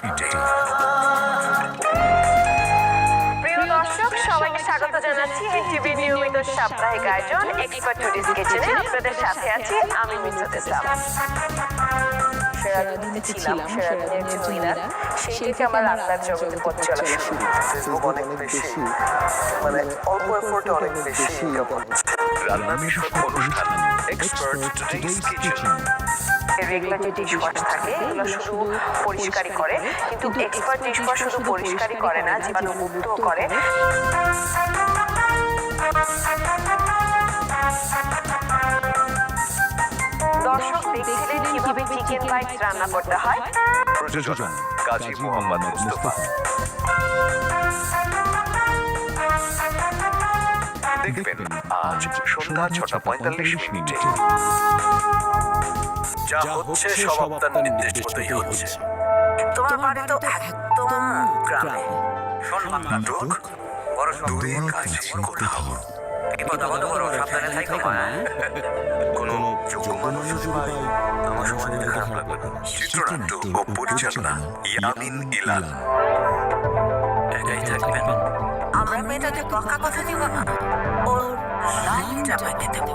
মিনিটে। প্রিয় দর্শক, সবাইকে স্বাগত জানাচ্ছি এনটিভি নিয়মিত সাপ্তাহিক আয়োজন এক্সপার্ট টুরিস্ট কিচেনে। আপনাদের সাথে আছি আমি মিন্টু ইসলাম। সেরাদিনে ছিলাম, সেরাদিনের একজন উইনার। সেই থেকে আমার রান্নার জগতে পথ চলা শুরু। ফেসবুক অনেক বেশি অল্প এফোর্টে অনেক বেশি ইনকাম হচ্ছে। রান্নার বিশদ অনুষ্ঠান এক্সপার্ট টুরিস্ট কিচেন। রেগুলার যে ডিশওয়াশ থাকে এগুলো শুধু পরিষ্কারই করে, কিন্তু এক্সপার্ট ডিশওয়াশ শুধু পরিষ্কারই করে না, জীবাণুমুক্তও করে। দর্শক দেখছিলেন কিভাবে চিকেন বাইটস রান্না করতে হয়। প্রযোজক কাজী মোহাম্মদ মুস্তাফা। দেখবেন আজ সন্ধ্যা 6:45 যা হচ্ছে সব আপনার নির্দেশ মতোই হচ্ছে। তোমার বাড়ি তো একদম গ্রামে। নাটক বড় দূরে কাছে কোথাও এই কথা বলো, বড় সাবধানে থাকো। কোনো যোগ্য মানুষ ভাই আমার সমাজে খারাপ লাগবে না। চিত্রনাট্য ও পরিচালনা ইয়ামিন ইলান। একাই থাকবেন। আমরা মেয়েটাকে বকা কথা দিব না, ওর লাইনটা পাইতে দেব।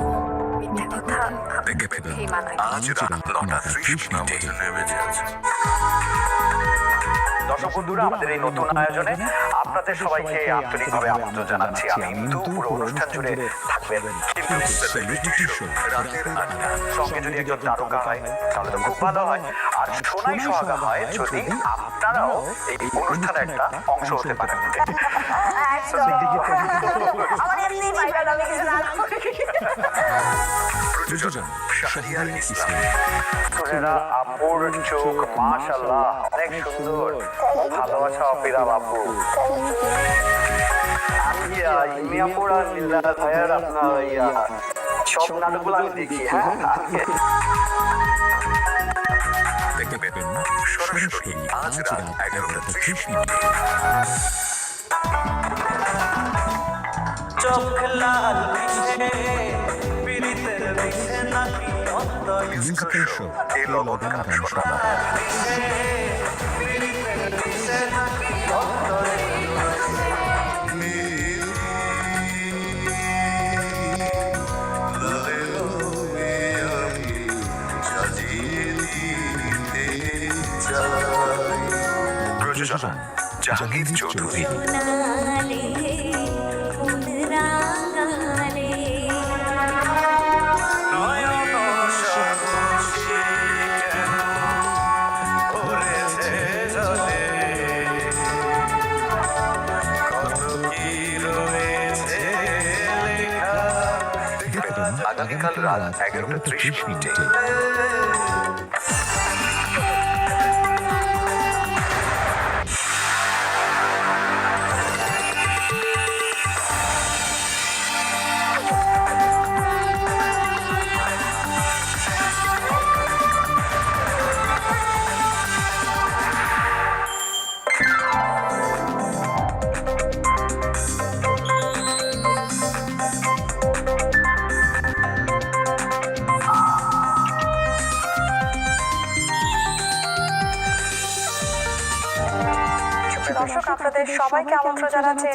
মিথ্যে কথা দেখবেন এই মানায়। আজ রাত 9:30 বেঁচে আছে। দর্শক বন্ধুরা, আমাদের এই নতুন আয়োজনে আপনাদের সবাইকে আন্তরিকভাবে আমন্ত্রণ জানাচ্ছি। আমি কিন্তু পুরো অনুষ্ঠান জুড়ে থাকবেন, কিন্তু সেলিব্রিটি শো রাতের আড্ডা সঙ্গে যদি একজন তারকা হয় তাহলে তো খুব ভালো হয়, আর সোনাই সোহাগা হয় যদি আপনারাও এই অনুষ্ঠানের একটা অংশ হতে পারেন। প্রযোজক শাহরিয়ার ইসলাম। সুনেরা আপুর চোখ মাশাআল্লাহ অনেক সুন্দর। ভালো আছো আপিরা বাপু? মিয়াপুরা জিল্লা ভাইয়ার আপনার সব নাটকগুলো আমি দেখি। হ্যাঁ, দেখবেন সরাসরি আজ রাত 11:30 চোখ লাল মিশে পিরিতের মিশে নাকি অন্তর মিউজিক্যাল শো এ লগন গান শোনা। পিরিতের মিশে নাকি অন্তরে প্রযোজক জাহাঙ্গীর চৌধুরী। আগামীকাল রাত 11:30 দর্শক, আপনাদের সবাইকে আমন্ত্রণ জানাচ্ছি